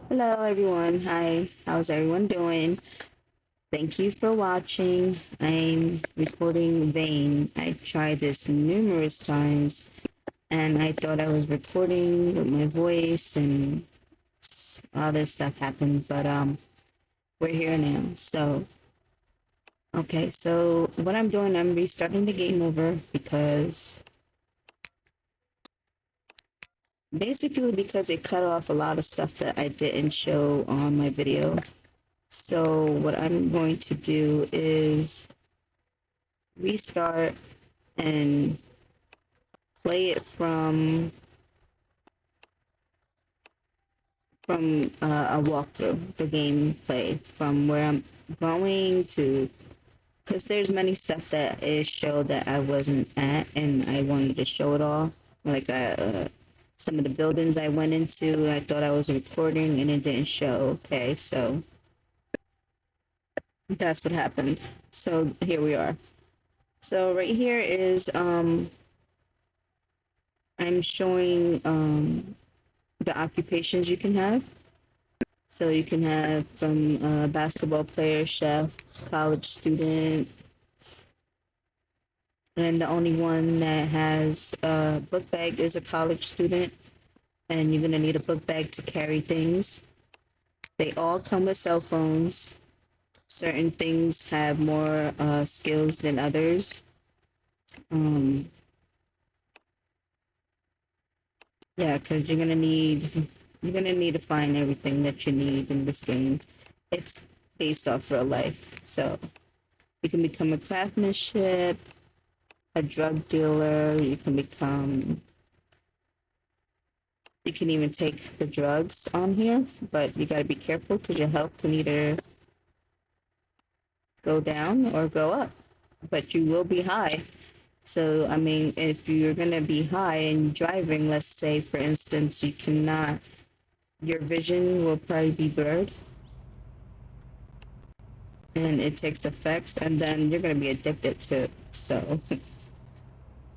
Hello everyone. Hi. How's everyone doing? Thank you for watching. I'm recording Vane. I tried this numerous times and I thought I was recording with my voice and all this stuff happened, but we're here now. So what I'm doing, I'm restarting the game over because it cut off a lot of stuff that I didn't show on my video. So what I'm going to do is restart and play it from a walkthrough, the gameplay from where I'm going to, because there's many stuff that is showed that I wasn't at, and I wanted to show it all. Like some of the buildings I went into, I thought I was recording and it didn't show. Okay, so that's what happened. So here we are. So right here is I'm showing the occupations you can have. So you can have from basketball player, chef, college student, and the only one that has a book bag is a college student, and you're gonna need a book bag to carry things. They all come with cell phones. Certain things have more skills than others. Um, yeah, because you're gonna need to find everything that you need in this game. It's based off real life, so you can become a craftsmanship, a drug dealer. You can even take the drugs on here, but you gotta be careful because your health can either go down or go up. But you will be high. So I mean, if you're gonna be high and driving, let's say for instance, your vision will probably be blurred and it takes effects, and then you're gonna be addicted to it. So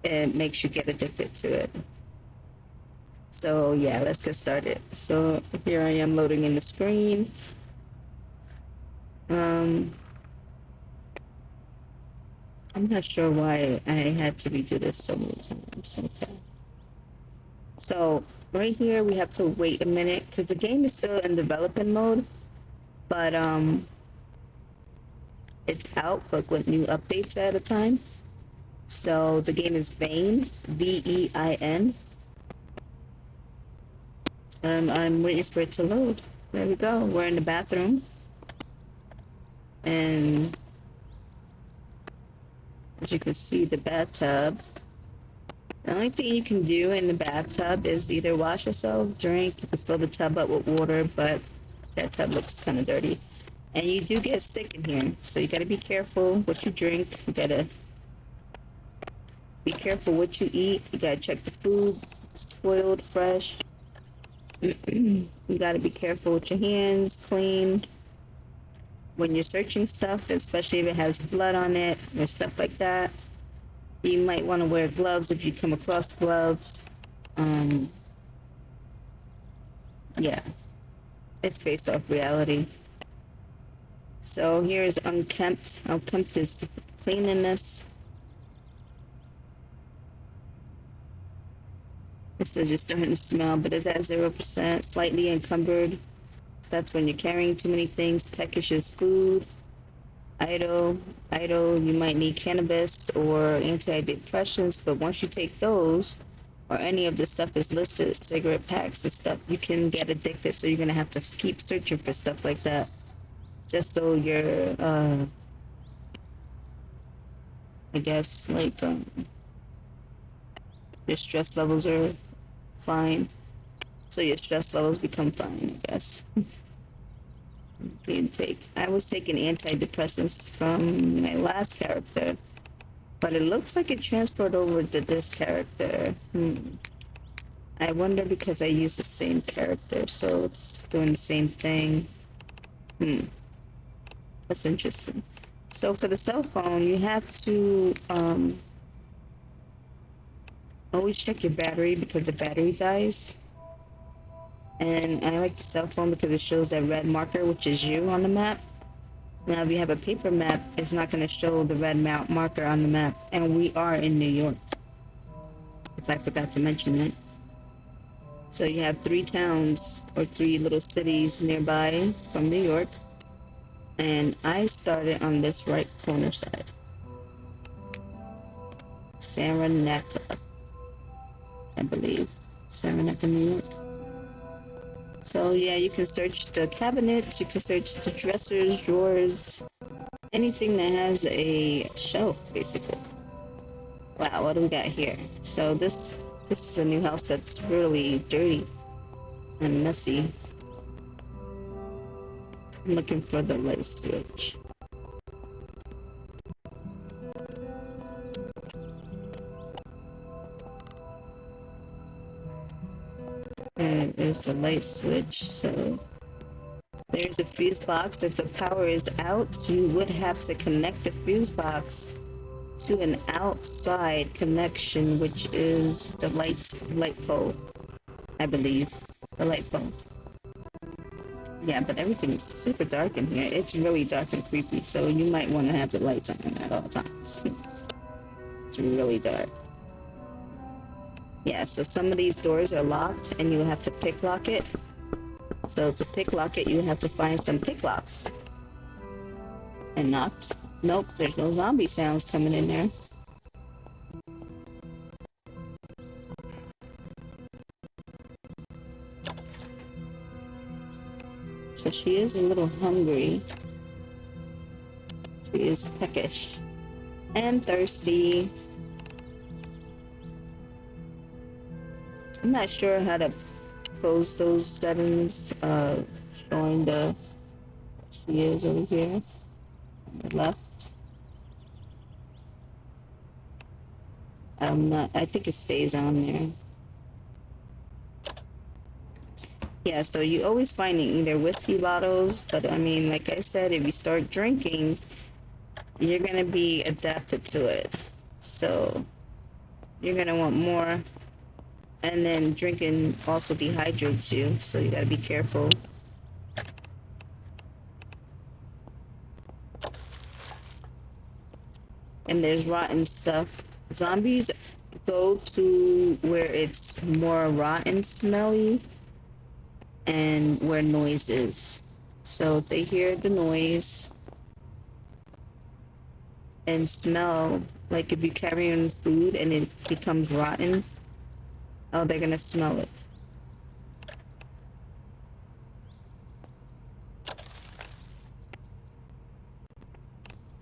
it makes you get addicted to it. So yeah, let's get started. So here I am loading in the screen. I'm not sure why I had to redo this so many times. Okay. So right here we have to wait a minute because the game is still in development mode, but it's out but with new updates at a time. So the game is Vein, Vein. I'm waiting for it to load. There we go. We're in the bathroom. And as you can see, the bathtub. The only thing you can do in the bathtub is either wash yourself, drink, you can fill the tub up with water, but that tub looks kind of dirty. And you do get sick in here, so you gotta be careful what you drink. You gotta be careful what you eat. You gotta check the food, spoiled, fresh. You gotta be careful with your hands, clean. When you're searching stuff, especially if it has blood on it or stuff like that, you might want to wear gloves if you come across gloves. Yeah, it's based off reality. So here's unkempt. Unkempt is cleanliness. It says you're starting to smell, but it's at 0%. Slightly encumbered. That's when you're carrying too many things. Peckish is food. Idle. Idle, you might need cannabis or antidepressants, but once you take those, or any of the stuff is listed, cigarette packs and stuff, you can get addicted. So you're gonna have to keep searching for stuff like that, just so I guess your stress levels are fine. So your stress levels become fine, I guess. I was taking antidepressants from my last character, but it looks like it transferred over to this character. I wonder because I use the same character, so it's doing the same thing. That's interesting. So for the cell phone, you have to always check your battery because the battery dies. And I like the cell phone because it shows that red marker, which is you on the map. Now, if you have a paper map, it's not going to show the red marker on the map. And we are in New York, if I forgot to mention it. So you have 3 towns or 3 little cities nearby from New York. And I started on this right corner side. Saranaca, I believe. Saranaca, New York. So yeah, you can search the cabinets, you can search the dressers, drawers, anything that has a shelf, basically. Wow, what do we got here? So this is a new house that's really dirty and messy. I'm looking for the light switch. And there's the light switch, so there's a fuse box. If the power is out, you would have to connect the fuse box to an outside connection, which is the light pole, I believe. The light pole. Yeah, but everything's super dark in here. It's really dark and creepy, so you might want to have the lights on at all times. It's really dark. Yeah, so some of these doors are locked and you have to pick lock it. So to pick lock it, you have to find some pick locks. And knocked. Nope, there's no zombie sounds coming in there. So she is a little hungry. She is peckish and thirsty. I'm not sure how to close those settings, showing the she is over here on the left. I think it stays on there. Yeah, so you always find either whiskey bottles, but I mean, like I said, if you start drinking, you're gonna be adapted to it. So you're gonna want more. And then drinking also dehydrates you, so you gotta be careful. And there's rotten stuff. Zombies go to where it's more rotten smelly and where noise is. So if they hear the noise and smell, like if you carry in food and it becomes rotten, oh, they're gonna smell it.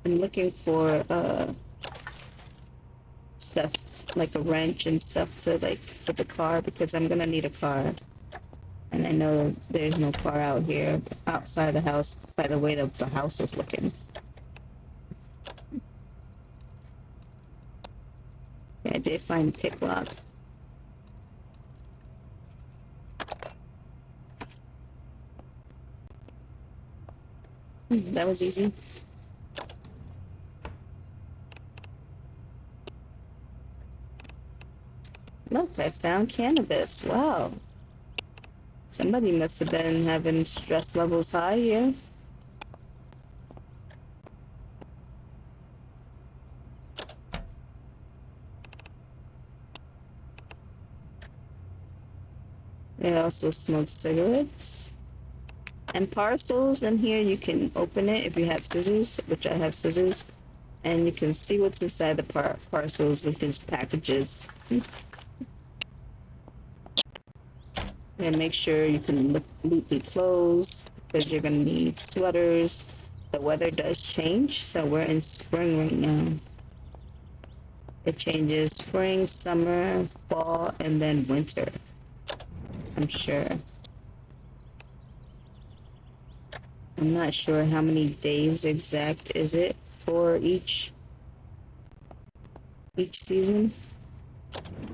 I'm looking for stuff like a wrench and stuff to like for the car because I'm gonna need a car. And I know there's no car out here outside the house by the way the house is looking. Yeah, I did find a pick lock. That was easy. Look, I found cannabis. Wow. Somebody must have been having stress levels high here. They also smoke cigarettes. And parcels in here, you can open it if you have scissors, which I have scissors. And you can see what's inside the parcels, which is packages. And make sure you can loot the clothes, because you're going to need sweaters. The weather does change, so we're in spring right now. It changes spring, summer, fall, and then winter. I'm sure. I'm not sure how many days exact is it for each season.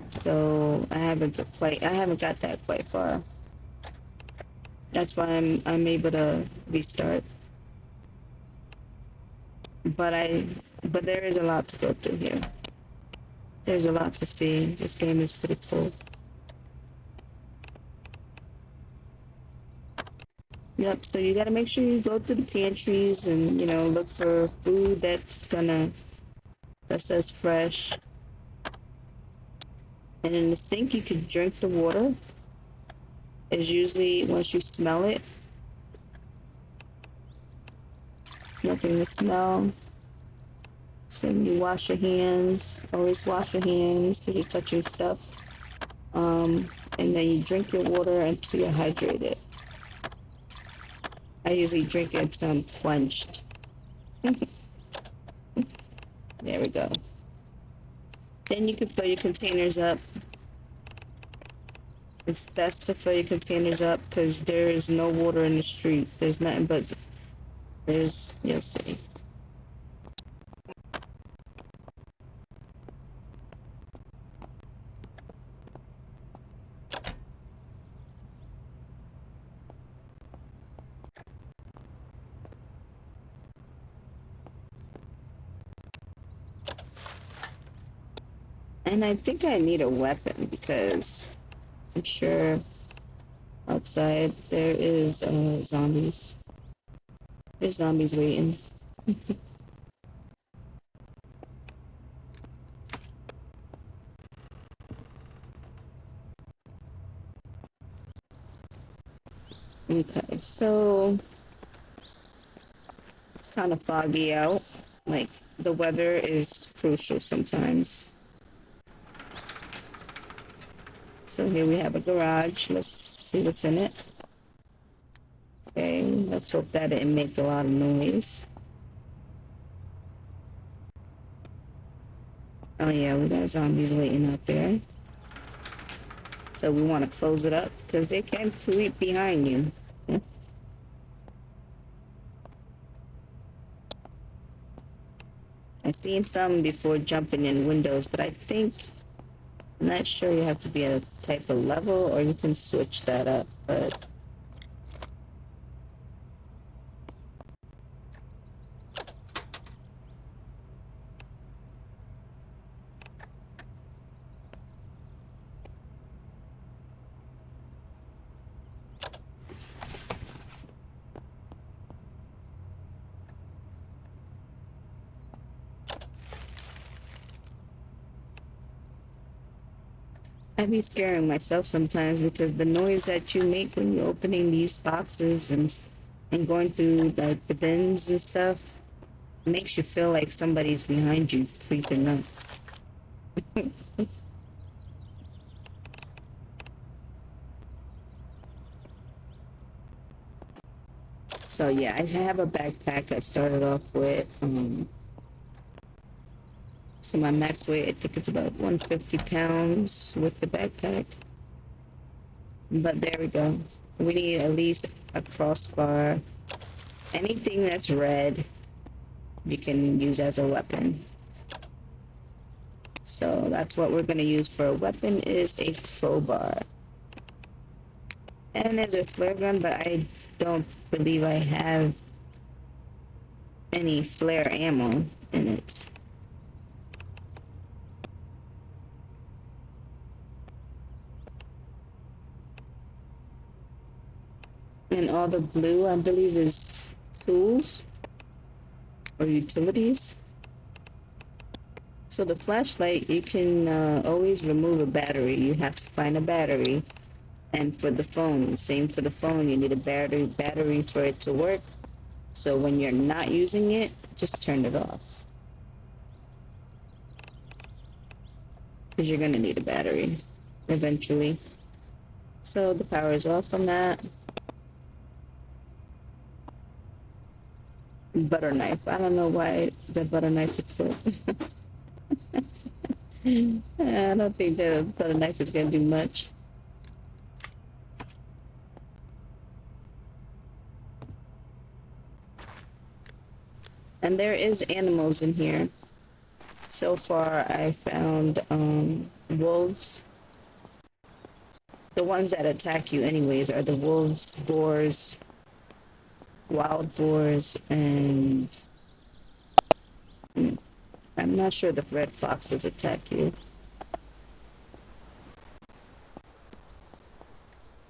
So I haven't got that quite far. That's why I'm able to restart. But there is a lot to go through here. There's a lot to see. This game is pretty cool. Yep, so you gotta make sure you go through the pantries and, you know, look for food that says fresh. And in the sink, you can drink the water. It's usually, once you smell it, it's nothing to smell. So you wash your hands. Always wash your hands because you're touching stuff. And then you drink your water until you're hydrated. I usually drink it until I'm quenched. There we go. Then you can fill your containers up. It's best to fill your containers up because there is no water in the street. There's nothing but you'll see. And I think I need a weapon because I'm sure outside there is zombies. There's zombies waiting. Okay, so it's kind of foggy out. Like, the weather is crucial sometimes. So here we have a garage. Let's see what's in it. Okay, let's hope that didn't make a lot of noise. Oh yeah, we got zombies waiting out there. So we want to close it up because they can creep behind you. I've seen some before jumping in windows, but I think, I'm not sure you have to be at a type of level or you can switch that up, but I be scaring myself sometimes because the noise that you make when you're opening these boxes and going through like the bins and stuff makes you feel like somebody's behind you creeping up. So yeah, I have a backpack I started off with. So my max weight, I think it's about 150 pounds with the backpack. But there we go. We need at least a crossbar. Anything that's red, you can use as a weapon. So that's what we're gonna use for a weapon is a crowbar. And there's a flare gun, but I don't believe I have any flare ammo in it. And all the blue, I believe, is tools or utilities. So the flashlight, you can always remove a battery. You have to find a battery. And for the phone, same for the phone, you need a battery for it to work. So when you're not using it, just turn it off. Because you're going to need a battery eventually. So the power is off on that. Butter knife. I don't know why the butter knife is put. I don't think the butter knife is going to do much. And there is animals in here. So far, I found wolves. The ones that attack you anyways are the wolves, boars, wild boars, and I'm not sure the red foxes attack you.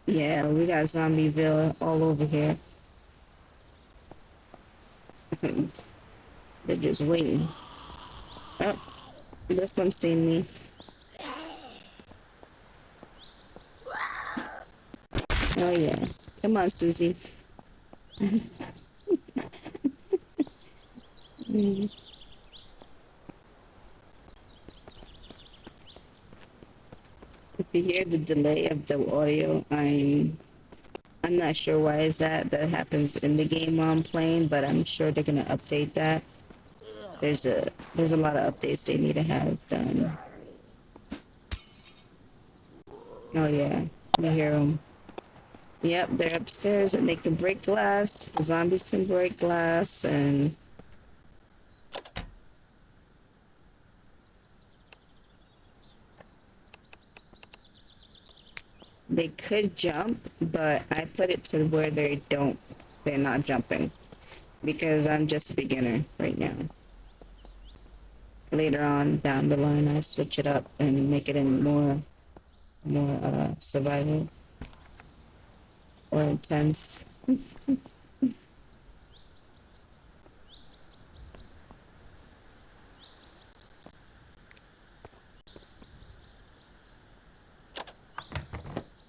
Yeah, we got Zombieville all over here. They're just waiting. Oh, this one's seen me. Oh yeah. Come on, Susie. Mm. If you hear the delay of the audio, I'm not sure why is that. That happens in the game while I'm playing, but I'm sure they're gonna update that. There's a lot of updates they need to have done. Oh yeah, you hear them. Yep, they're upstairs and they can break glass. The zombies can break glass and they could jump, but I put it to where they're not jumping because I'm just a beginner right now. Later on down the line, I switch it up and make it in more survival or intense.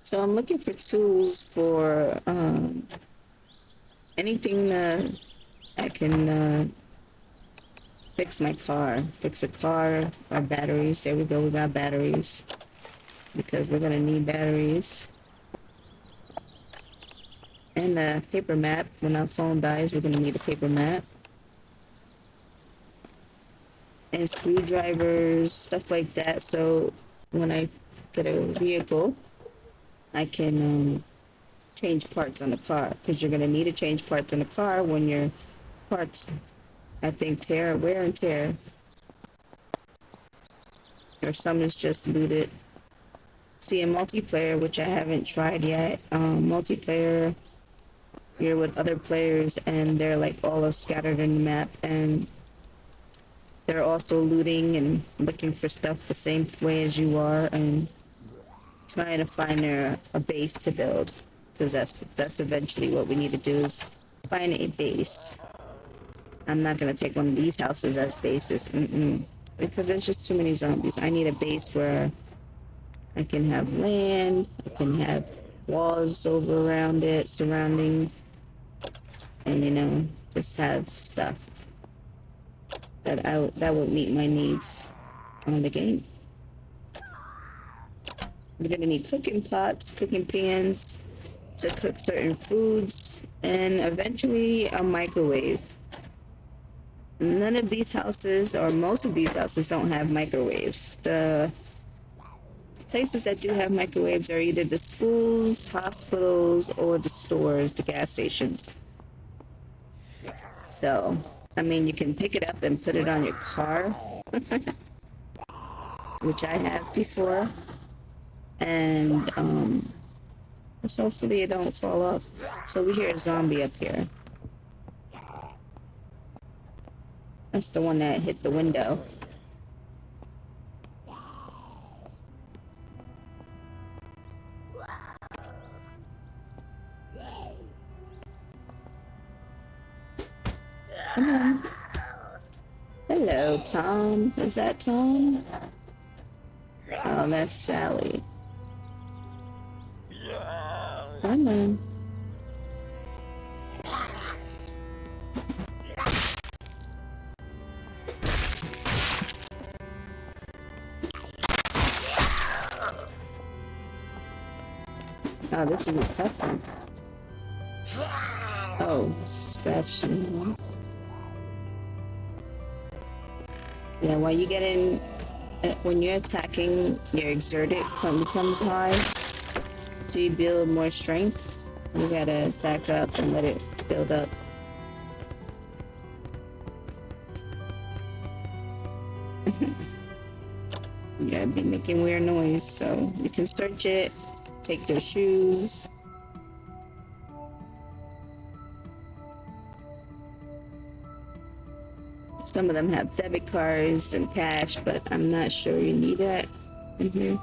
So I'm looking for tools for anything I can fix my car, fix a car, or batteries. There we go, we got batteries because we're gonna need batteries. And a paper map. When our phone dies, we're gonna need a paper map. And screwdrivers, stuff like that. So when I get a vehicle, I can change parts on the car because you're gonna need to change parts on the car when your parts, I think, wear and tear, or some is just looted. See, in multiplayer, which I haven't tried yet, multiplayer, you're with other players and they're like all scattered in the map and they're also looting and looking for stuff the same way as you are and trying to find a base to build, because that's eventually what we need to do is find a base. I'm not gonna take one of these houses as bases, because there's just too many zombies. I need a base where I can have land, I can have walls over around it, surrounding, and just have stuff that would meet my needs on the game. We're gonna need cooking pots, cooking pans to cook certain foods, and eventually a microwave. None of these houses, or most of these houses, don't have microwaves. The places that do have microwaves are either the schools, hospitals, or the stores, the gas stations. So, I mean, you can pick it up and put it on your car, which I have before. And just hopefully it don't fall off. So we hear a zombie up here. That's the one that hit the window. Come on. Hello, Tom. Is that Tom? Oh, that's Sally. Come on. Oh, this is a tough one. Oh, scratch. Yeah, while you get in, when you're attacking, your exerted becomes high, so you build more strength. You gotta back up and let it build up. You gotta be making weird noise, so you can search it, take their shoes. Some of them have debit cards and cash, but I'm not sure you need that in here.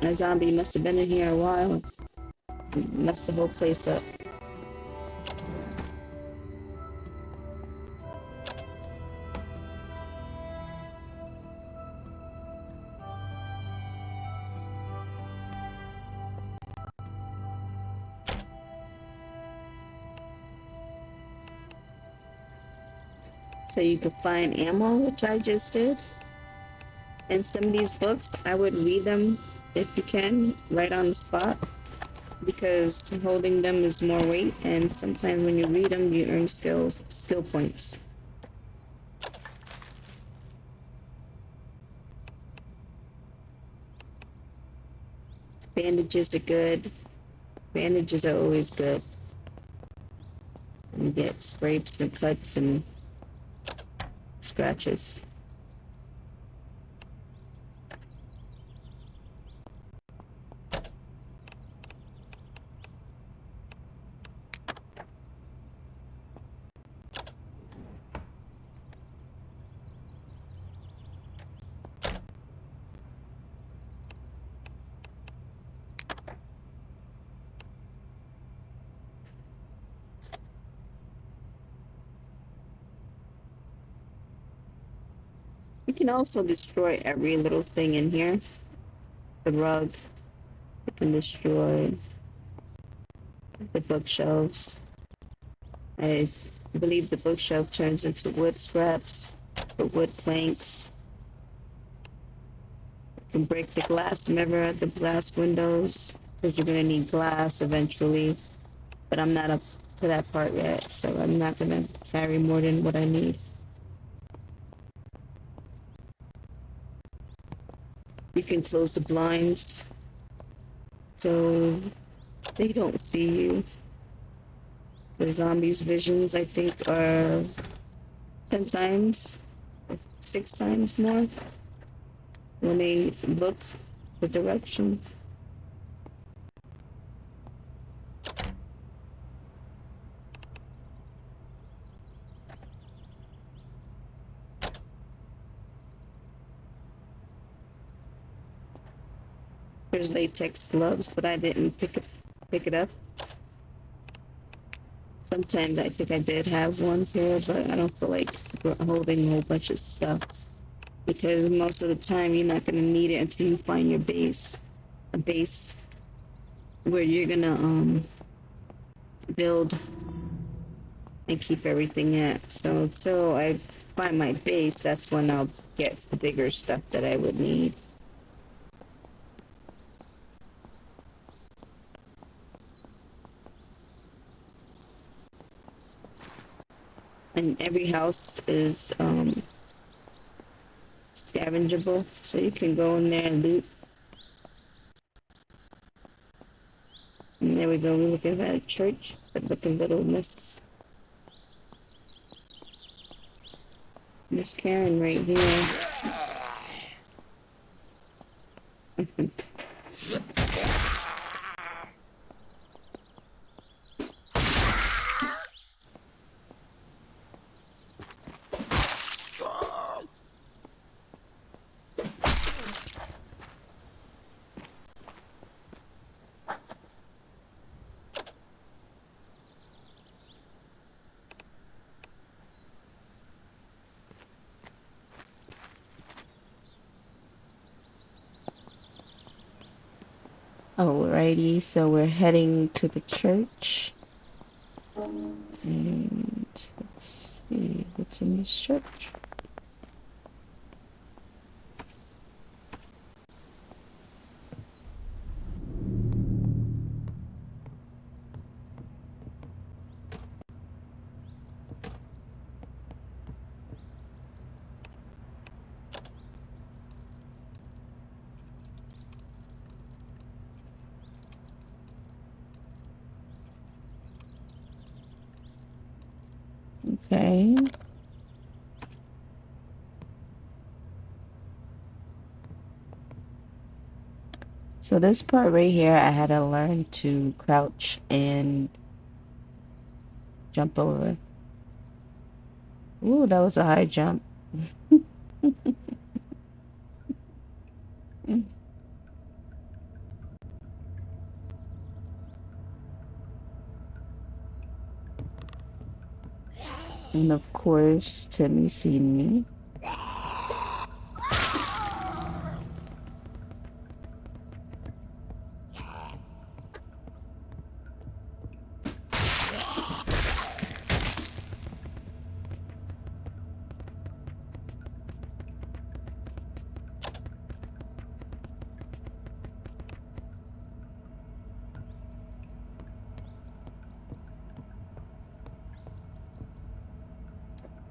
A zombie must have been in here a while. Messed the whole place up. So you could find ammo, which I just did. And some of these books, I would read them if you can, right on the spot, because holding them is more weight, and sometimes when you read them, you earn skill points. Bandages are good. Bandages are always good. You get scrapes and cuts and scratches. You can also destroy every little thing in here. The rug. You can destroy the bookshelves. I believe the bookshelf turns into wood scraps or wood planks. You can break the glass mirror, the glass windows, because you're gonna need glass eventually. But I'm not up to that part yet, so I'm not gonna carry more than what I need. You can close the blinds so they don't see you. The zombies' visions, I think, are 10 times, 6 times more when they look the direction. There's latex gloves, but I didn't pick it up. Sometimes I think I did have one pair, but I don't feel like holding a whole bunch of stuff, because most of the time you're not gonna need it until you find your base, a base where you're gonna build and keep everything at. So until I find my base, that's when I'll get the bigger stuff that I would need. And every house is scavengeable, so you can go in there and loot. And there we go, we're looking at a church, but look a little Miss Karen right here. Alrighty, so we're heading to the church. And let's see what's in this church. Okay. So this part right here, I had to learn to crouch and jump over. Ooh, that was a high jump. And of course, Timmy seen me.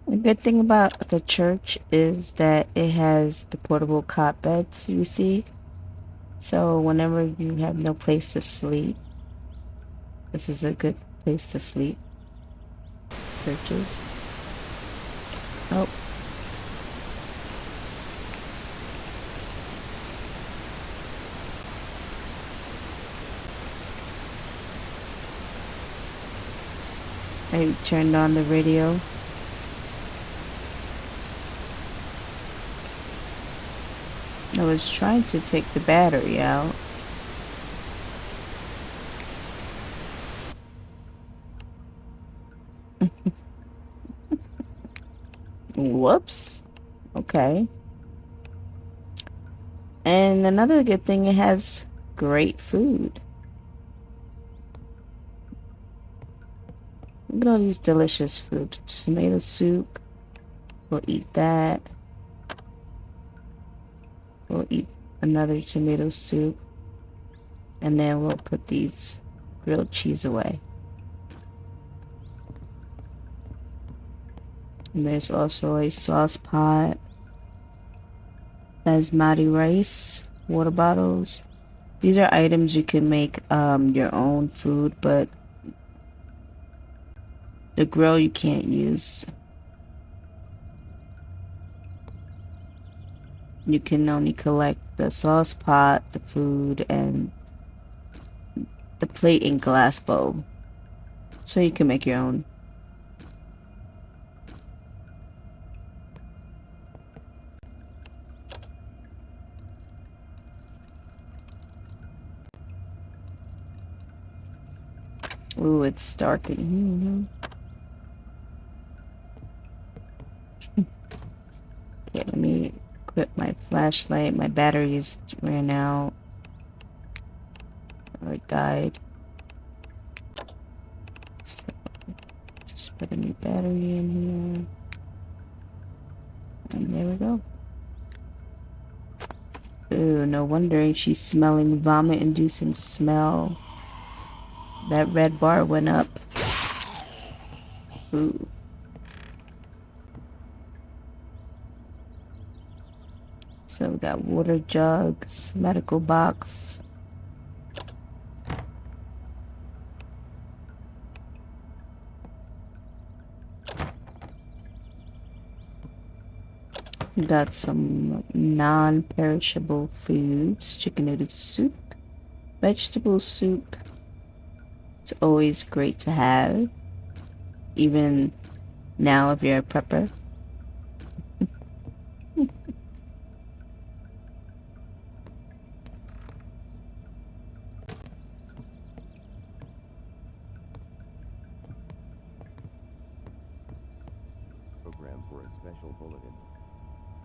The good thing about the church is that it has the portable cot beds, you see. So whenever you have no place to sleep, this is a good place to sleep. Churches. Oh. I turned on the radio. I was trying to take the battery out. Whoops. Okay. And another good thing, it has great food. Look at all these delicious food. Tomato soup. We'll eat that. We'll eat another tomato soup. And then we'll put these grilled cheese away. And there's also a sauce pot. Basmati rice. Water bottles. These are items you can make your own food, but the grill you can't use. You can only collect the sauce pot, the food, and the plate and glass bowl. So you can make your own. Ooh, it's dark in here. Okay, let me equip my flashlight. My batteries ran out. Or died. So, just put a new battery in here. And there we go. Ooh, no wonder she's smelling vomit-inducing smell. That red bar went up. Ooh. So we got water jugs, medical box. We got some non-perishable foods, chicken noodle soup, vegetable soup. It's always great to have, even now if you're a prepper. Program for a special bulletin.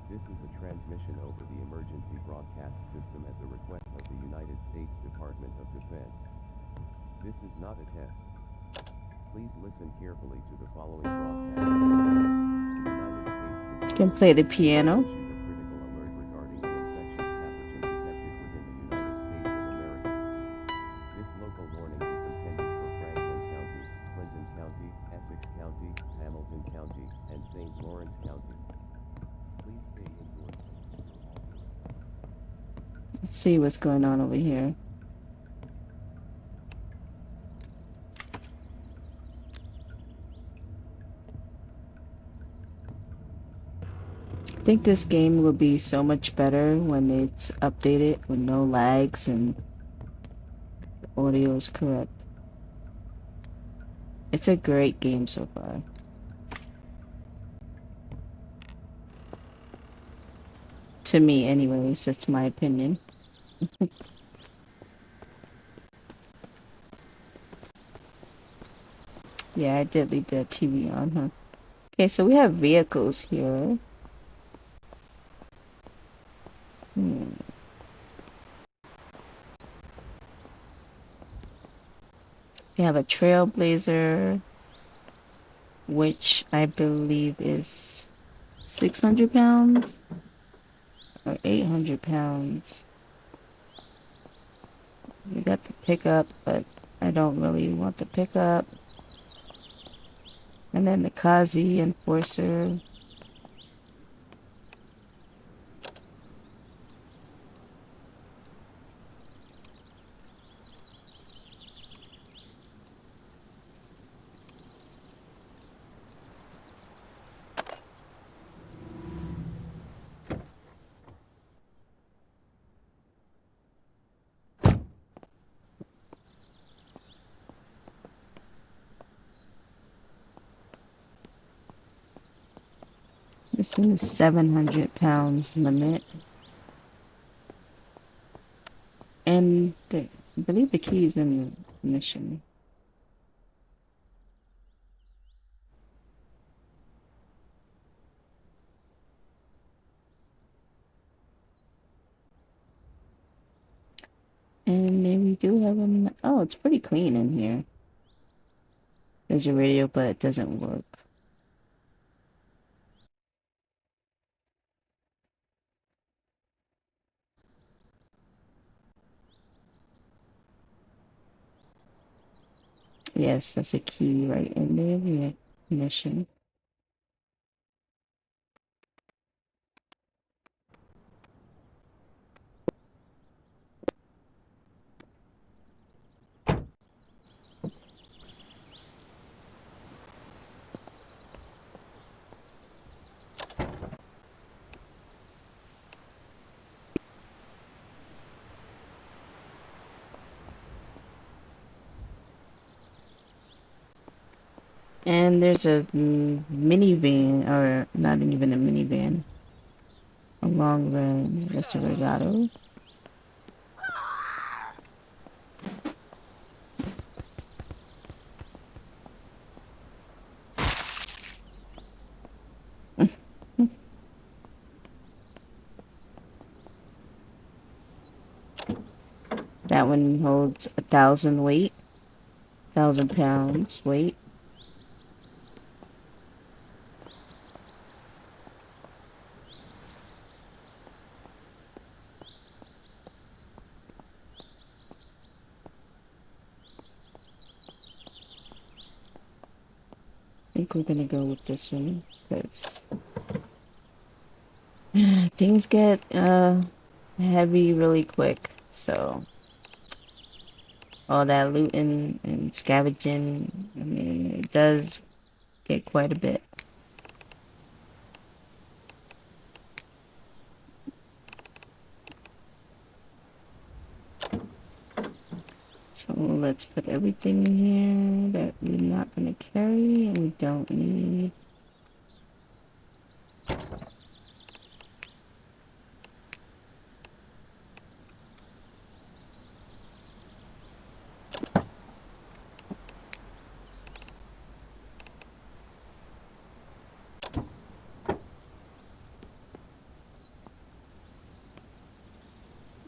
This is a transmission over the emergency broadcast system at the request of the United States Department of Defense. This is not a test. Please listen carefully to the following broadcast. The United States Can play the piano. issued a critical alert regarding an infectious pathogen detected within the United States of America. This local warning is intended for Franklin County, Clinton County, Essex County, Hamilton County, and St. Lawrence County. Please stay indoors. Let's see what's going on over here. I think this game will be so much better when it's updated with no lags and the audio is correct. It's a great game so far. To me, anyways, that's my opinion. Yeah, I did leave the TV on, huh? Okay, so we have vehicles here. We have a Trailblazer, which I believe is 600 pounds or 800 pounds. We got the pickup, but I don't really want the pickup. And then the Kazi Enforcer. This one is 700 pounds limit. And I believe the key is in the mission. And then we do have a... Oh, it's pretty clean in here. There's a radio, but it doesn't work. Yes, that's a key right in there. The mission. And there's a minivan, or not even a minivan. A long run. That's a Regato. That one holds 1,000 weight. 1,000 pounds weight. I think we're gonna go with this one because things get heavy really quick. So all that looting and scavenging, I mean, it does get quite a bit. So let's put everything in here that we're not gonna carry and we don't need.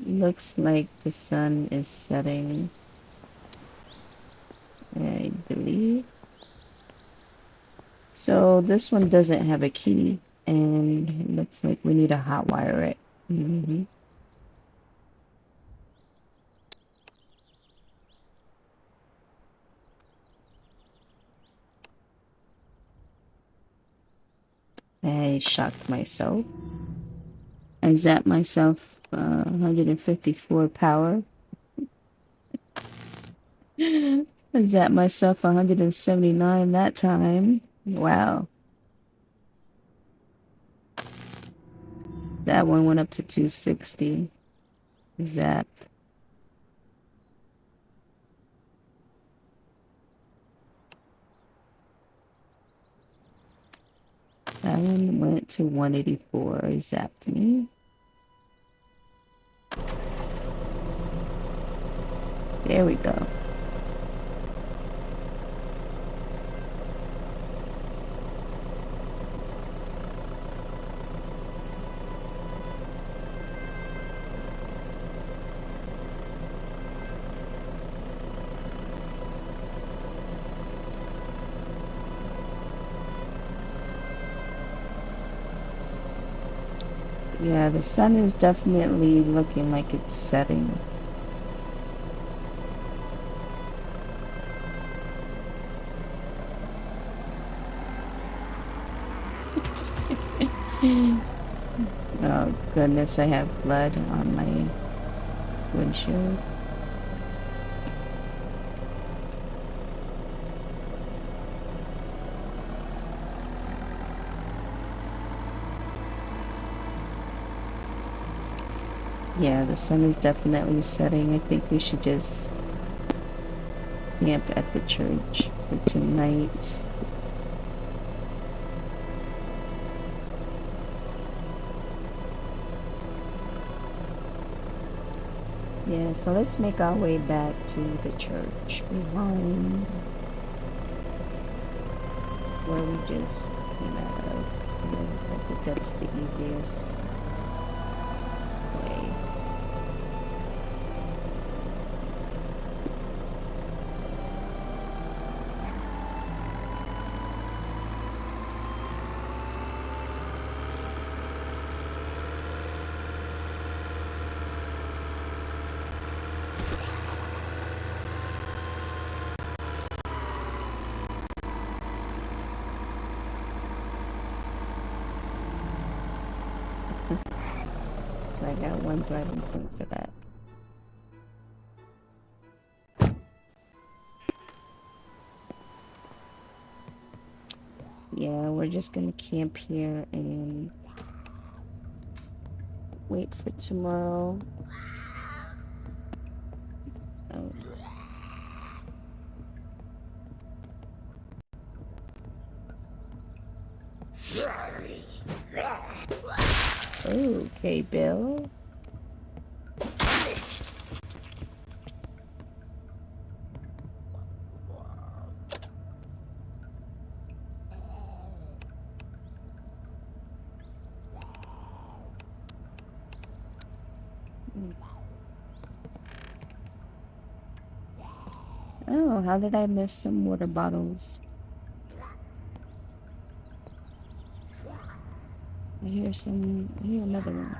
Looks like the sun is setting, I believe. So this one doesn't have a key, and it looks like we need to hotwire it. I shocked myself. I zapped myself 154 power. I zapped myself 179 that time. Wow. That one went up to 260. Zapped. That one went to 184. Zapped me. There we go. Yeah, the sun is definitely looking like it's setting. Oh goodness, I have blood on my windshield. Yeah, the sun is definitely setting. I think we should just camp at the church for tonight. Yeah, so let's make our way back to the church behind where we just came out of. I think that's the easiest way. So I got one driving point for that. Yeah, we're just gonna camp here and wait for tomorrow. Oh. Okay, Bill. Oh, how did I miss some water bottles? I hear another one.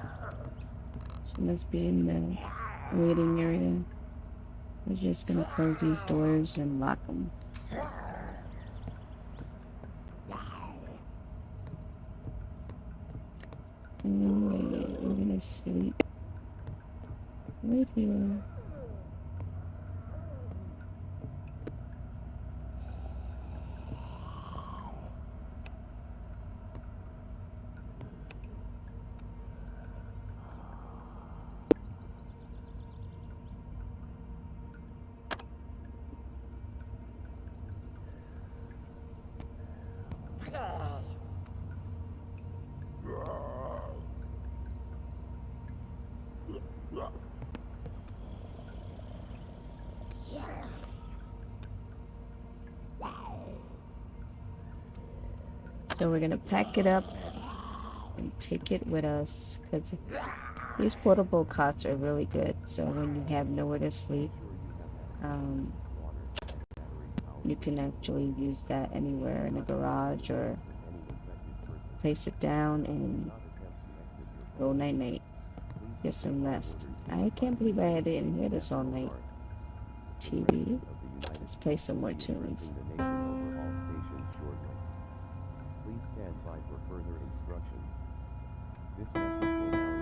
She must be in the waiting area. We're just gonna close these doors and lock them. Anyway, we're gonna sleep right here. So we're gonna pack it up and take it with us because these portable cots are really good. So when you have nowhere to sleep, you can actually use that anywhere in a garage or place it down and go night-night. Get some rest. I can't believe I didn't hear this all night. TV. Let's play some more tunes. Please stand by for further instructions. This message will now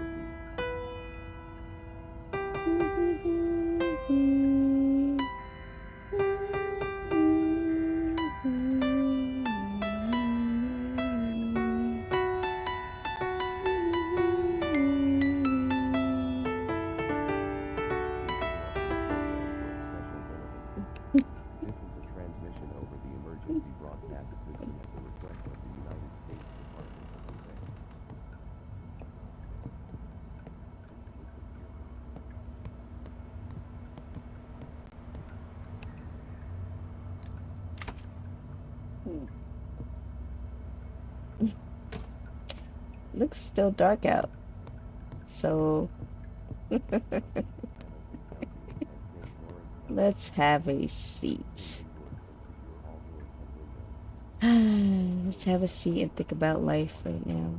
This is a transmission over the emergency broadcast system at the request of the United States Department of Defense. Looks still dark out. So let's have a seat. Let's have a seat and think about life right now.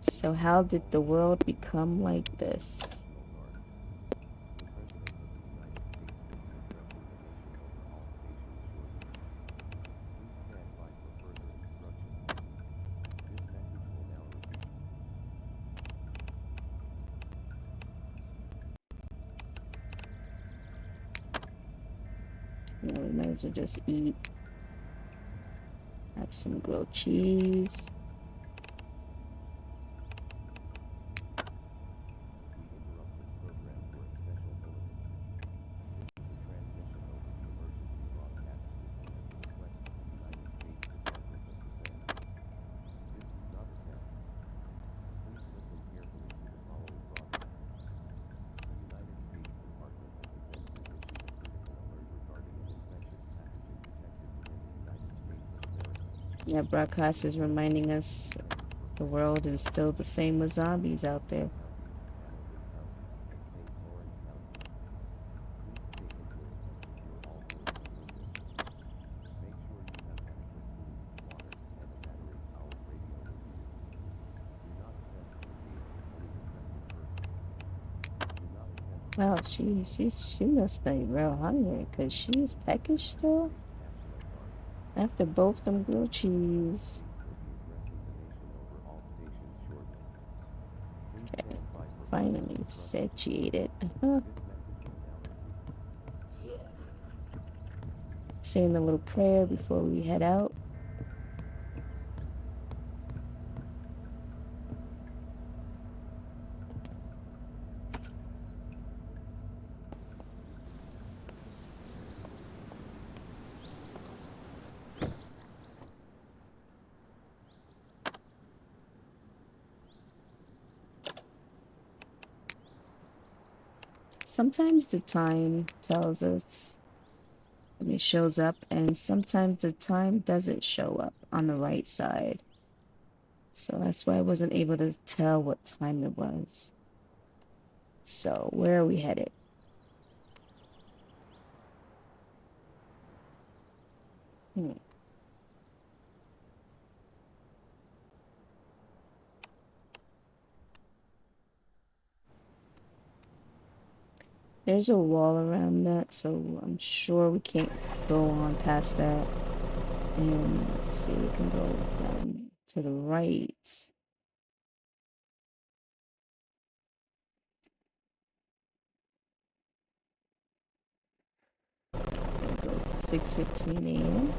So how did the world become like this? You know, we might as well just eat. Have some grilled cheese. Yeah, broadcast is reminding us the world is still the same with zombies out there. Wow, she must be real hungry because she's peckish still after both them grilled cheese. Okay, finally satiated. Saying a little prayer before we head out. Sometimes the time tells us when it shows up, and sometimes the time doesn't show up on the right side. So that's why I wasn't able to tell what time it was. So where are we headed? There's a wall around that, so I'm sure we can't go on past that. And let's see, we can go down to the right. We'll go to 6:15 a.m.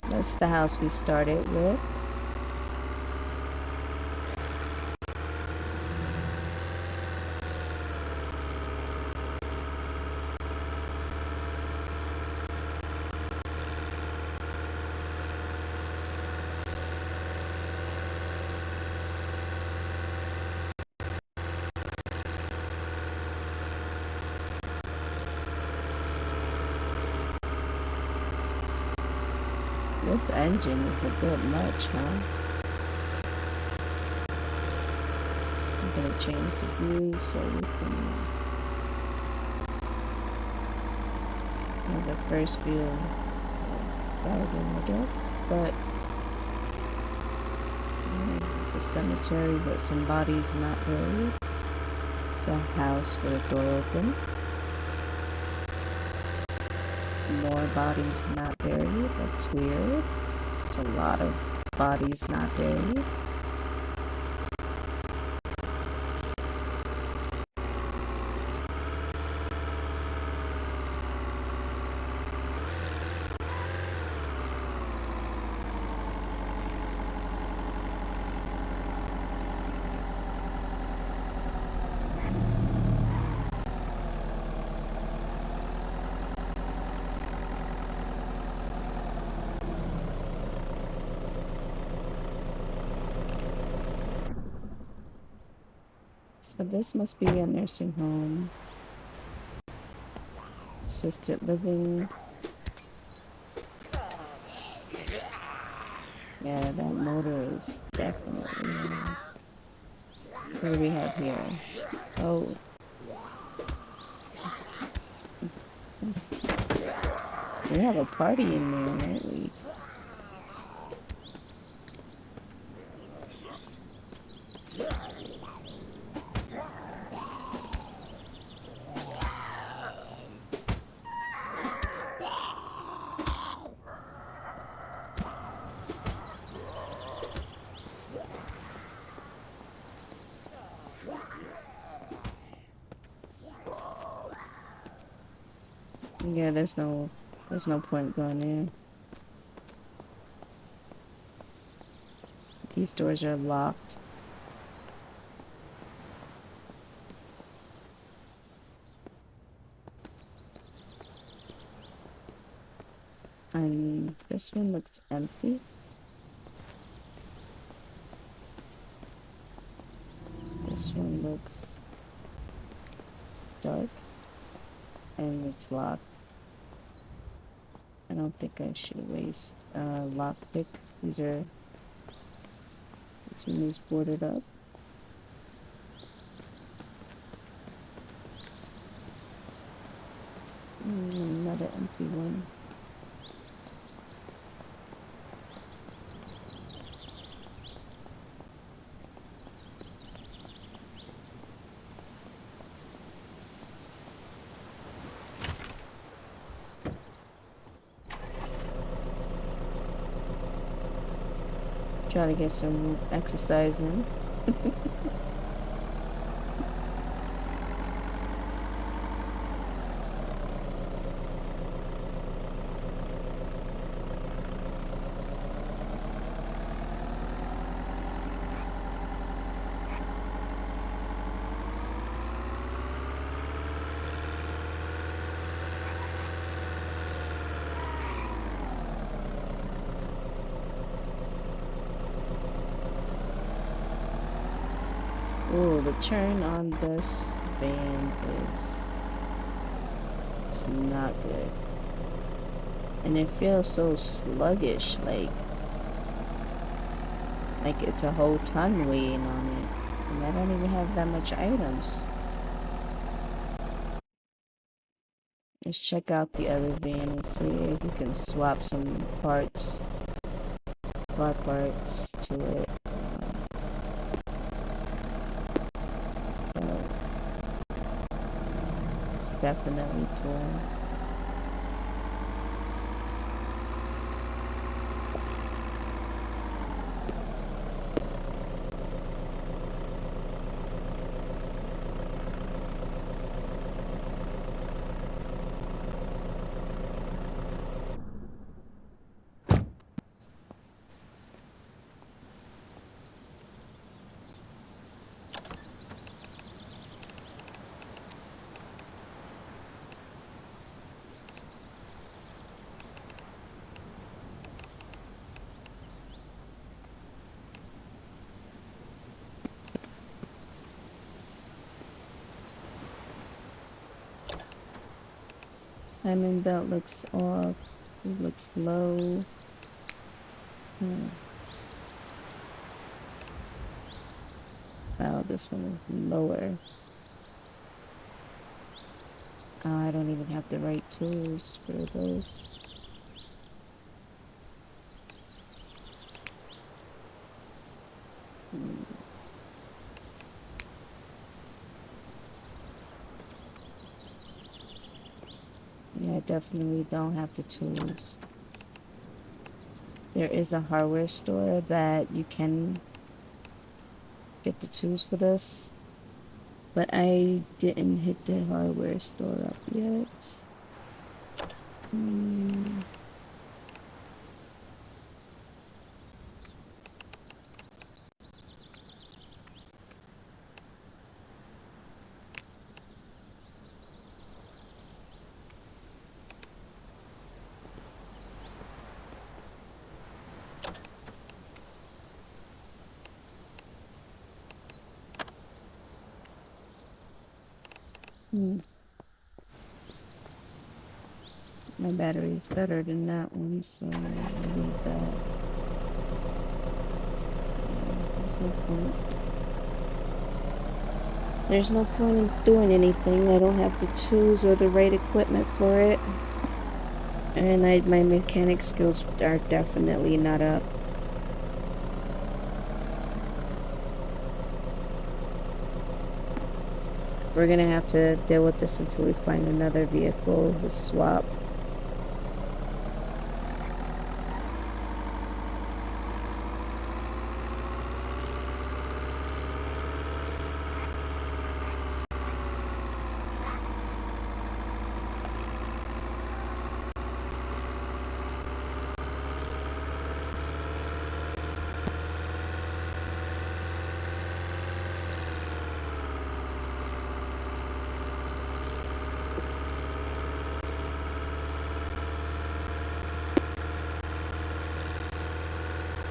That's the house we started with. This engine is a bit much, huh? I'm gonna change the view so we can have the first view of driving, I guess. But it's a cemetery with some bodies not buried. It's a house with a door open. More bodies not buried. That's weird. It's a lot of bodies not buried. So this must be a nursing home. Assisted living. Yeah, that motor is definitely. What do we have here? Oh. We have a party in there, don't we? Yeah, there's no point going in. These doors are locked. And this one looks empty. This one looks dark. And it's locked. I don't think I should waste lockpick. This one is boarded up. Another empty one. Try to get some exercise in. Oh, the turn on this van is it's not good. And it feels so sluggish, like it's a whole ton weighing on it. And I don't even have that much items. Let's check out the other van and see if we can swap some parts, car parts to it. It's definitely cool. Timing belt looks off. It looks low. Wow, this one is lower. Oh, I don't even have the right tools for this. Yeah, I definitely don't have the tools. There is a hardware store that you can get the tools for this, but I didn't hit the hardware store up yet. My battery is better than that one, so I'll leave that. There's no point. There's no point in doing anything. I don't have the tools or the right equipment for it. And my mechanic skills are definitely not up. We're gonna have to deal with this until we find another vehicle to swap.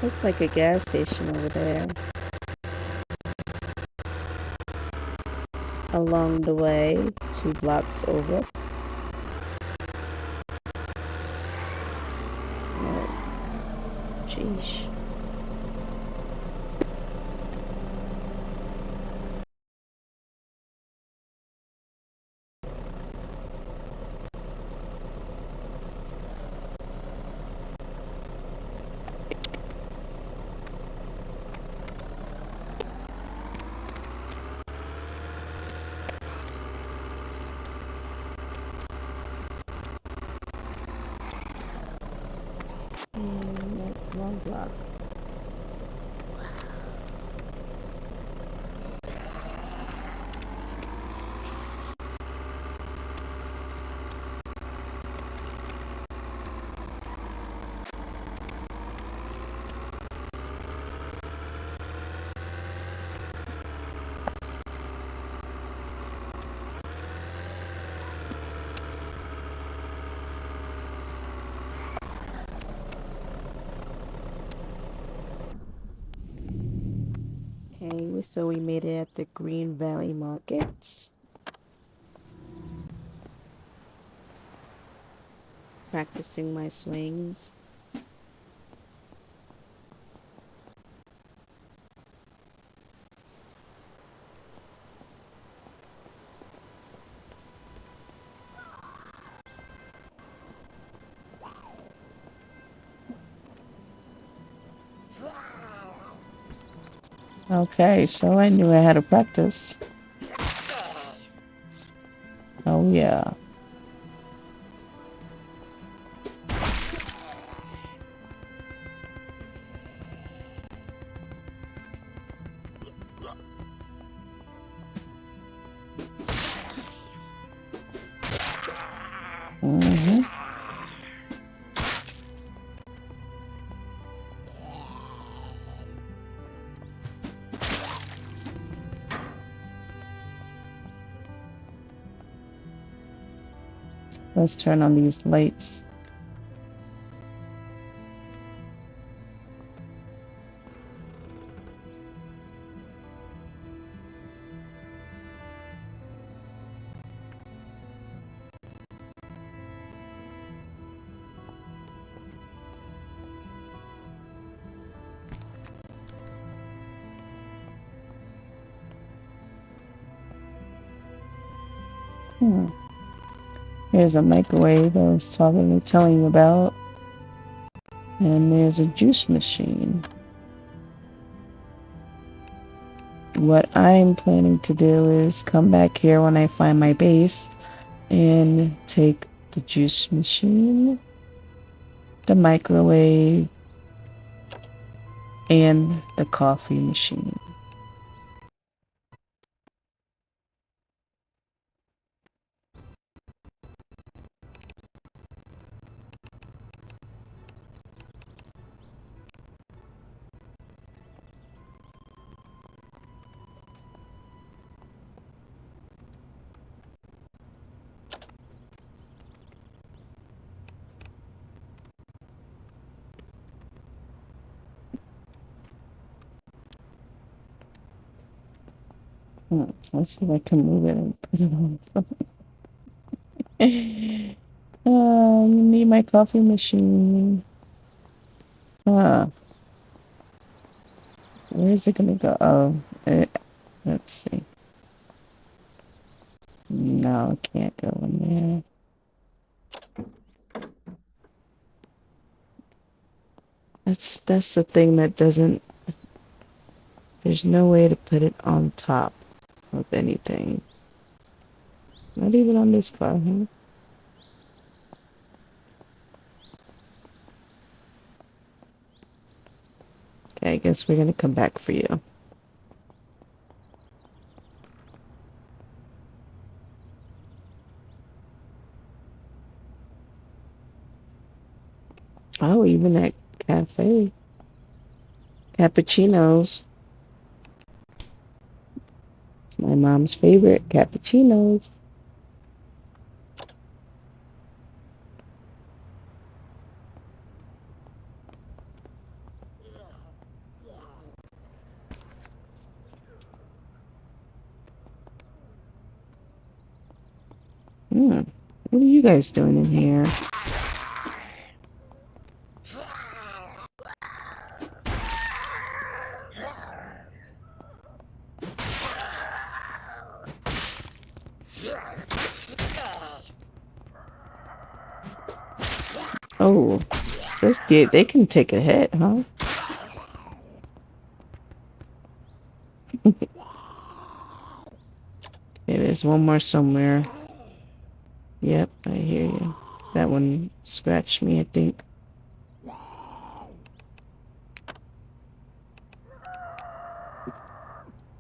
Looks like a gas station over there. Along the way, 2 blocks over. Oh, jeez. Wrong block. Okay, so we made it at the Green Valley Markets. Practicing my swings. Okay, so I knew I had to practice. Oh yeah. Mm-hmm. Let's turn on these lights. Here's a microwave I was telling you about. And there's a juice machine. What I'm planning to do is come back here when I find my base and take the juice machine, the microwave, and the coffee machine. Let's see if I can move it and put it on something. You need my coffee machine. Where is it gonna go? Oh, let's see. No, it can't go in there. That's the thing that doesn't. There's no way to put it on top of anything. Not even on this car, huh? Okay, I guess we're gonna come back for you. Oh, even that cafe. Cappuccinos. It's my mom's favorite, cappuccinos. What are you guys doing in here? Oh, they can take a hit, huh? Okay, there's one more somewhere. Yep, I hear you. That one scratched me, I think.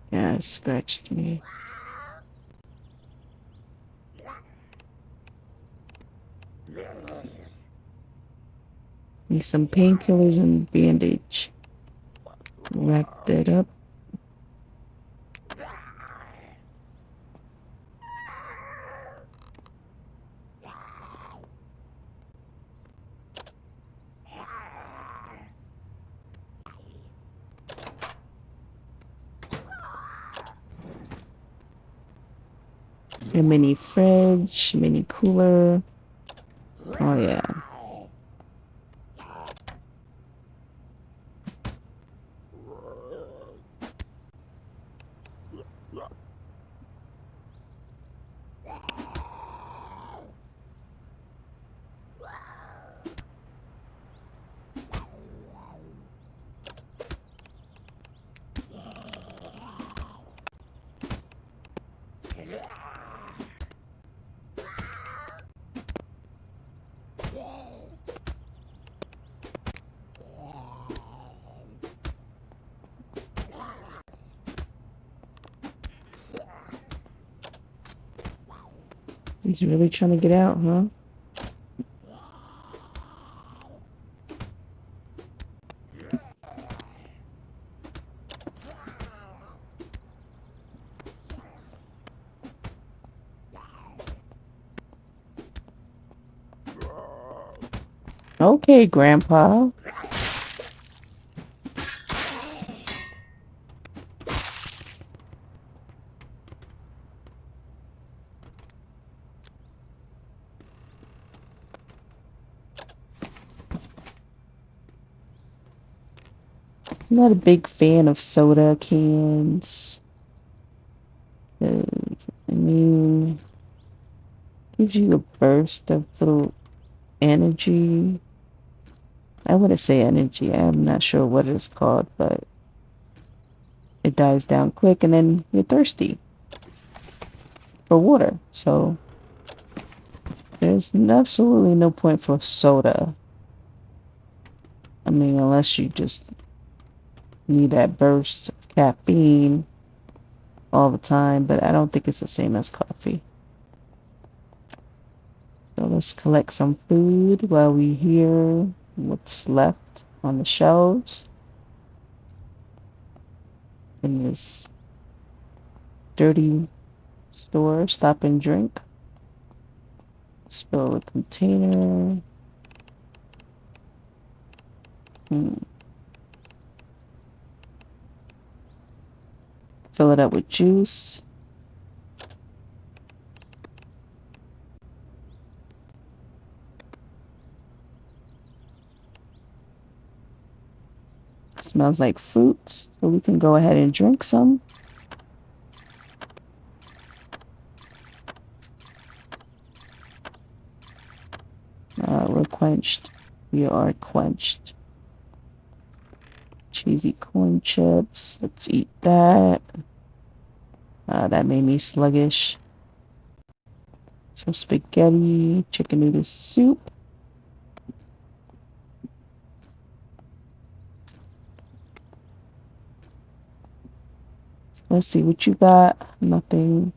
Yeah, it scratched me. Need some painkillers and bandage. Wrap that up. A mini fridge, mini cooler. Oh yeah. He's really trying to get out, huh? Okay, Grandpa. I'm not a big fan of soda cans. 'Cause, I mean, gives you a burst of little energy. I wouldn't say energy. I'm not sure what it's called, but it dies down quick and then you're thirsty for water. So there's absolutely no point for soda. I mean, unless you just need that burst of caffeine all the time, but I don't think it's the same as coffee. So let's collect some food while we hear what's left on the shelves in this dirty store. Stop and drink. Let's fill a container. Fill it up with juice. Smells like fruit, so we can go ahead and drink some. We're quenched. We are quenched. Cheesy corn chips. Let's eat that. That made me sluggish. Some spaghetti, chicken noodle soup. Let's see what you got. Nothing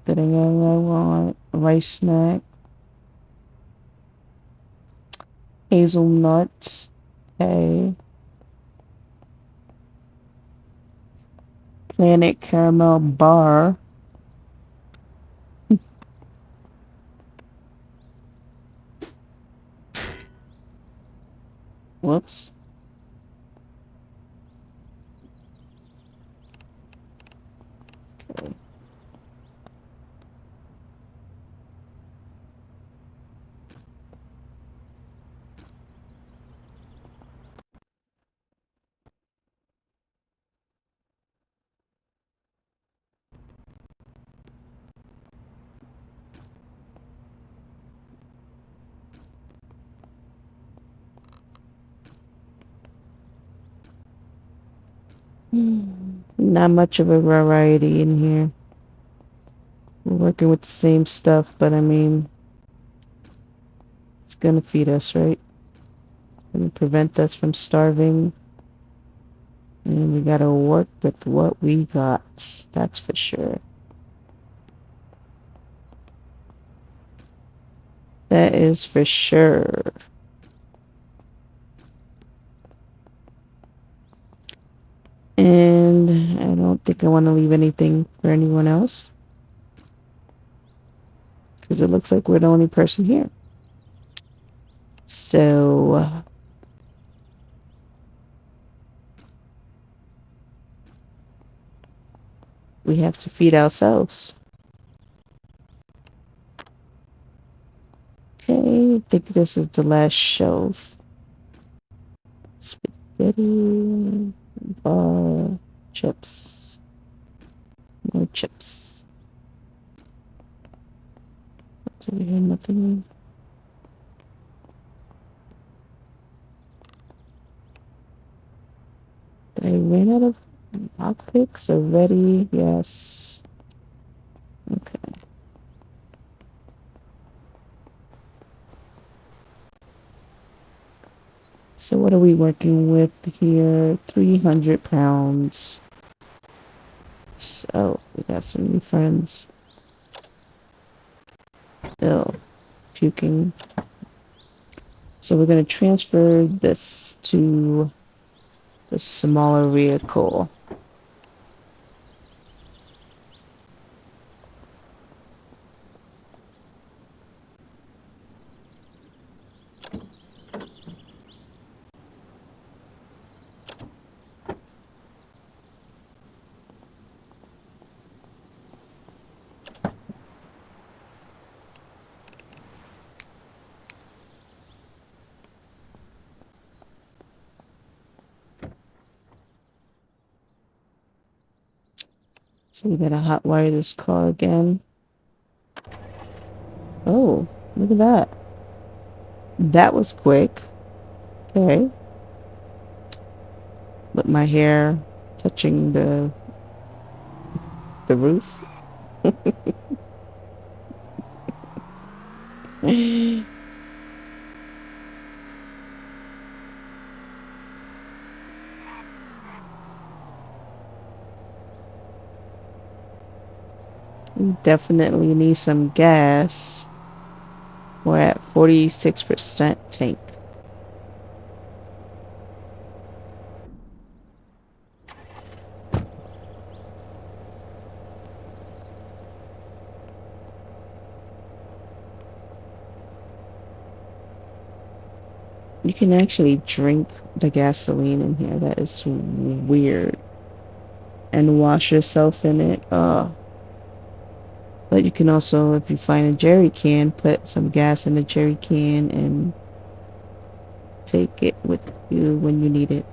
that I want. Rice snack. Hazelnuts. Okay. Planet caramel bar. Whoops. Okay. Not much of a variety in here. We're working with the same stuff, but I mean, it's gonna feed us, right? It's gonna prevent us from starving. And we gotta work with what we got. That's for sure. That is for sure. And I don't think I want to leave anything for anyone else. Because it looks like we're the only person here. So we have to feed ourselves. Okay, I think this is the last shelf. Spaghetti, bar, chips, more chips. What's over here? Nothing. Did I run out of lockpicks already? Yes. Okay. So what are we working with here? 300 pounds. So we got some new friends. Bill, puking. So we're going to transfer this to the smaller vehicle. So we gotta hotwire this car again. Oh, look at that. That was quick. Okay. But my hair touching the roof. We definitely need some gas. We're at 46% tank. You can actually drink the gasoline in here. That is weird. and wash yourself in it. But you can also, if you find a jerry can, put some gas in a jerry can and take it with you when you need it.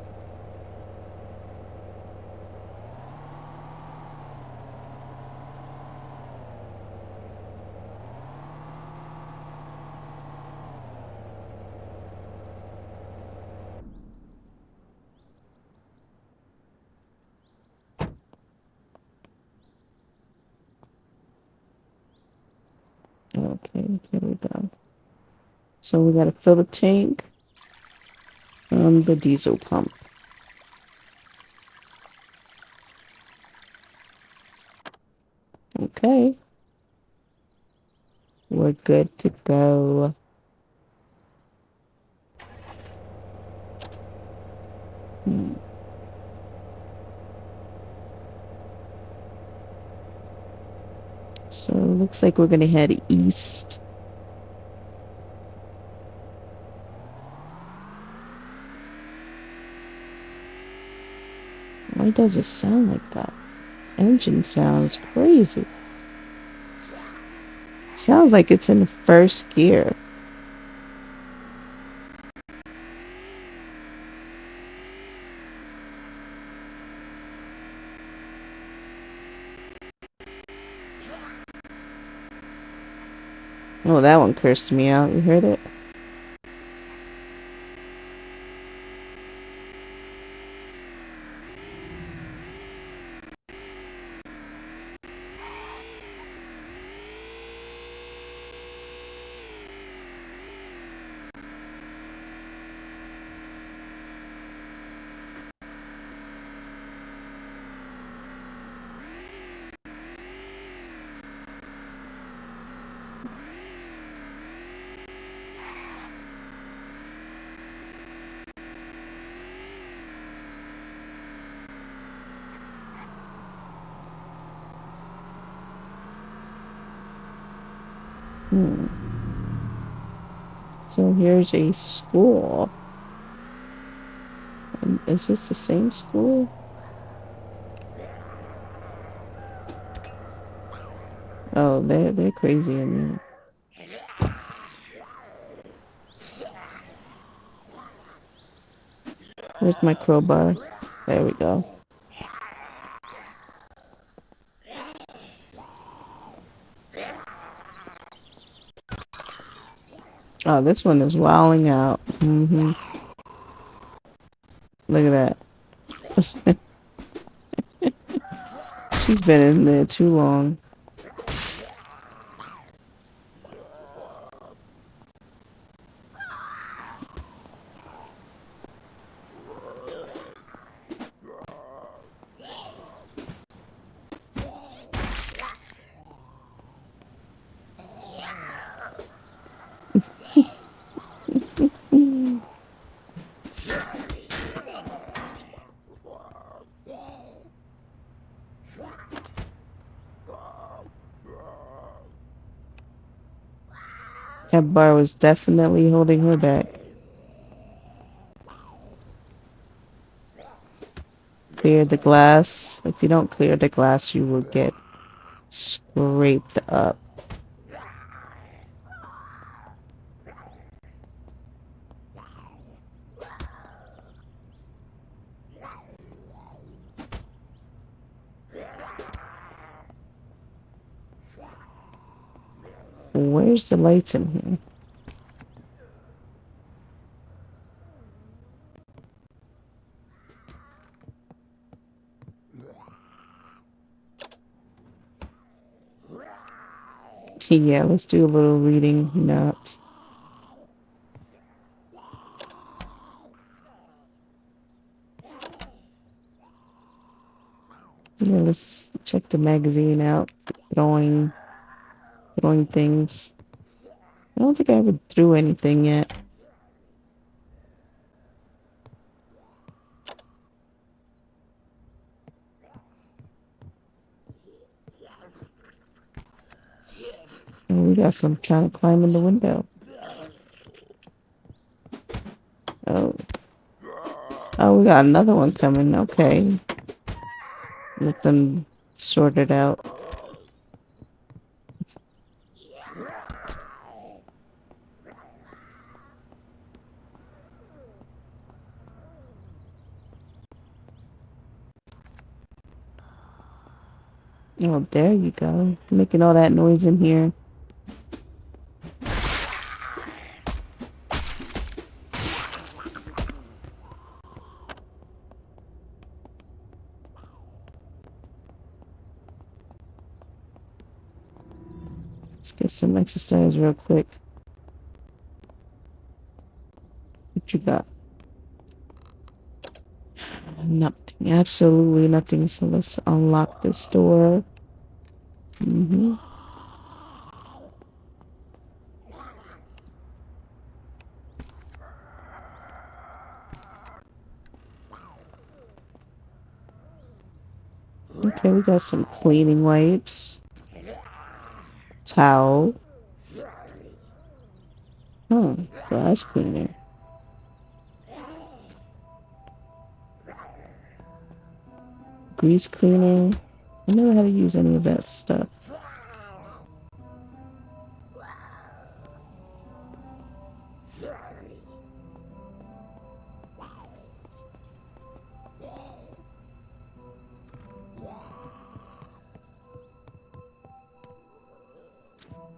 Okay, here we go. So we gotta fill the tank from the diesel pump. Okay. We're good to go. So it looks like we're gonna head east. Why does it sound like that? Engine sounds crazy. Sounds like it's in the first gear. Oh, that one cursed me out. You heard it? So here's a school. Is this the same school? Oh, they're crazy in there. Where's my crowbar? There we go. Oh, this one is wilding out. Look at that. She's been in there too long. That bar was definitely holding her back. Clear the glass. If you don't clear the glass, you will get scraped up. Where's the lights in here? Yeah, let's do a little reading notes. Yeah, let's check the magazine out. Throwing things. I don't think I ever threw anything yet. Oh, we got some trying to climb in the window. Oh. Oh, we got another one coming. Okay. Let them sort it out. Oh, there you go. Making all that noise in here. Let's get some exercise real quick. What you got? Nothing. Absolutely nothing. So let's unlock this door. Okay, we got some cleaning wipes. Towel. Oh, glass cleaner. Grease cleaner. I never had to use any of that stuff.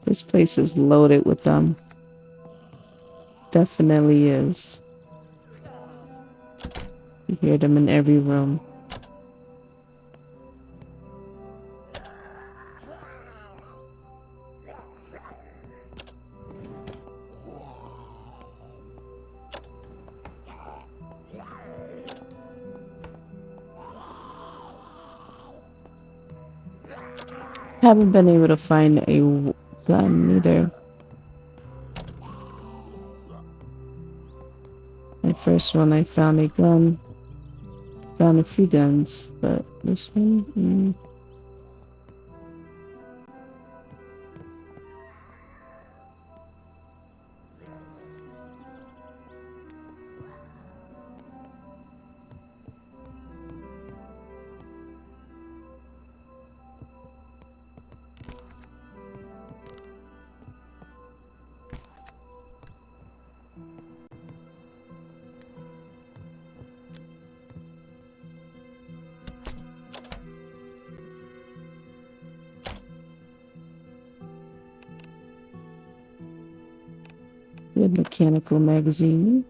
This place is loaded with them. Definitely is. You hear them in every room. Haven't been able to find a gun either. My first one, I found a gun. Found a few guns, but this one, Good mechanical magazine.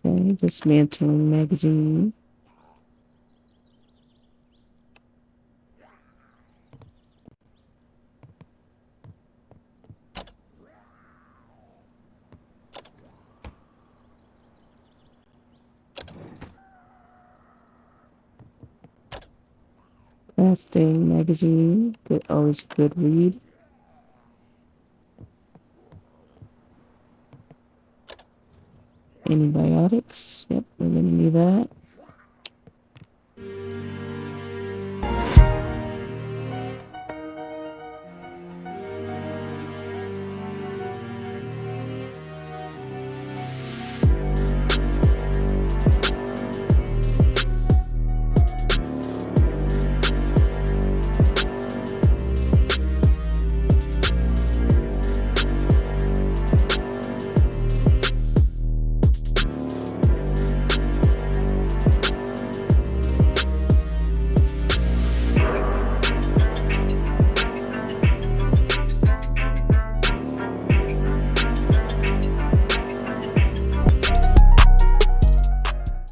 Okay, dismantling magazine. Crafting magazine. Good, always a good read. Antibiotics. Yep, we're gonna need that.